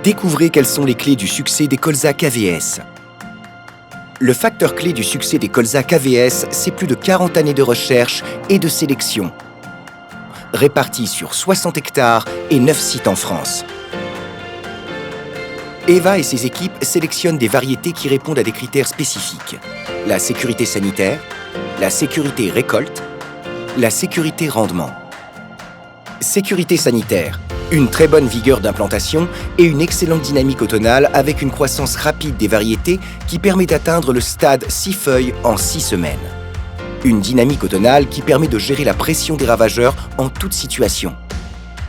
Découvrez quelles sont les clés du succès des colzas KVS. Le facteur clé du succès des colzas KVS, c'est plus de 40 années de recherche et de sélection, répartis sur 60 hectares et 9 sites en France. Eva et ses équipes sélectionnent des variétés qui répondent à des critères spécifiques. La sécurité sanitaire, la sécurité récolte, la sécurité rendement. Sécurité sanitaire, une très bonne vigueur d'implantation et une excellente dynamique automnale avec une croissance rapide des variétés qui permet d'atteindre le stade 6 feuilles en 6 semaines. Une dynamique automnale qui permet de gérer la pression des ravageurs en toute situation.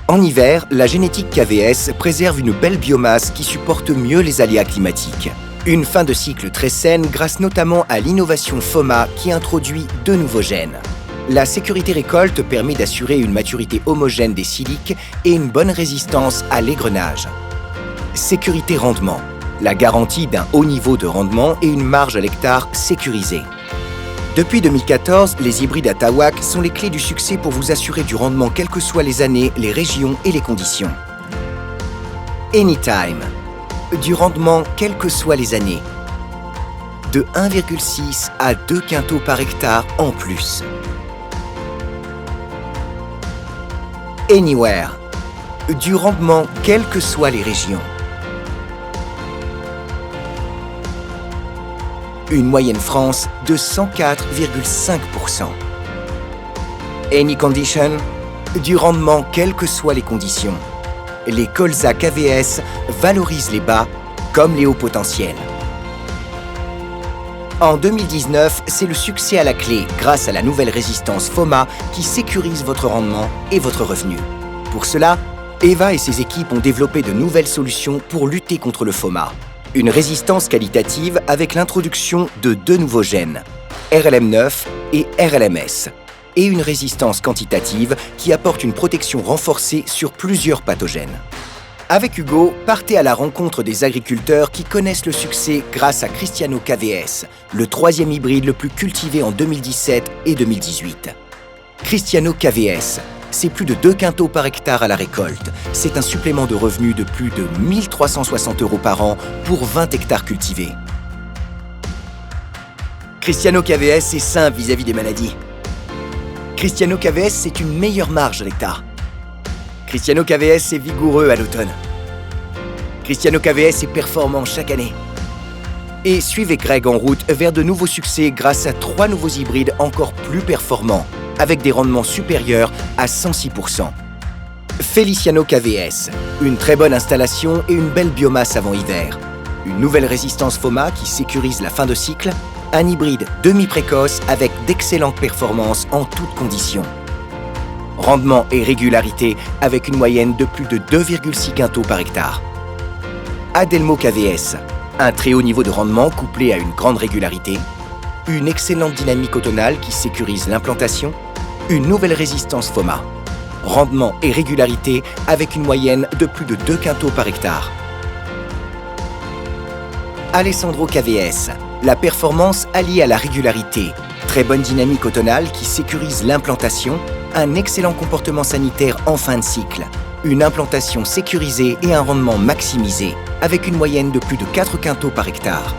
En hiver, la génétique KVS préserve une belle biomasse qui supporte mieux les aléas climatiques. Une fin de cycle très saine grâce notamment à l'innovation FOMA qui introduit 2 nouveaux gènes. La sécurité récolte permet d'assurer une maturité homogène des siliques et une bonne résistance à l'égrenage. Sécurité rendement, la garantie d'un haut niveau de rendement et une marge à l'hectare sécurisée. Depuis 2014, les hybrides à Tawak sont les clés du succès pour vous assurer du rendement quelles que soient les années, les régions et les conditions. Anytime, du rendement quelles que soient les années. De 1,6 à 2 quintaux par hectare en plus. Anywhere, du rendement quelles que soient les régions. Une moyenne France de 104,5%. Any condition, du rendement quelles que soient les conditions. Les colzas KVS valorisent les bas comme les hauts potentiels. En 2019, c'est le succès à la clé grâce à la nouvelle résistance FOMA qui sécurise votre rendement et votre revenu. Pour cela, Eva et ses équipes ont développé de nouvelles solutions pour lutter contre le FOMA. Une résistance qualitative avec l'introduction de 2 nouveaux gènes, RLM9 et RLMS, et une résistance quantitative qui apporte une protection renforcée sur plusieurs pathogènes. Avec Hugo, partez à la rencontre des agriculteurs qui connaissent le succès grâce à Cristiano KVS, le 3e hybride le plus cultivé en 2017 et 2018. Cristiano KVS, c'est plus de 2 quintaux par hectare à la récolte. C'est un supplément de revenus de plus de 1 360 € par an pour 20 hectares cultivés. Cristiano KVS est simple vis-à-vis des maladies. Cristiano KVS, c'est une meilleure marge à l'hectare. Cristiano KVS est vigoureux à l'automne. Cristiano KVS est performant chaque année. Et suivez Greg en route vers de nouveaux succès grâce à 3 nouveaux hybrides encore plus performants, avec des rendements supérieurs à 106%. Feliciano KVS, une très bonne installation et une belle biomasse avant hiver. Une nouvelle résistance FOMA qui sécurise la fin de cycle. Un hybride demi-précoce avec d'excellentes performances en toutes conditions. Rendement et régularité avec une moyenne de plus de 2,6 quintaux par hectare. Adelmo KVS, un très haut niveau de rendement couplé à une grande régularité, une excellente dynamique automnale qui sécurise l'implantation, une nouvelle résistance FOMA. Rendement et régularité avec une moyenne de plus de 2 quintaux par hectare. Alessandro KVS, la performance alliée à la régularité, très bonne dynamique automnale qui sécurise l'implantation, un excellent comportement sanitaire en fin de cycle, une implantation sécurisée et un rendement maximisé, avec une moyenne de plus de 4 quintaux par hectare.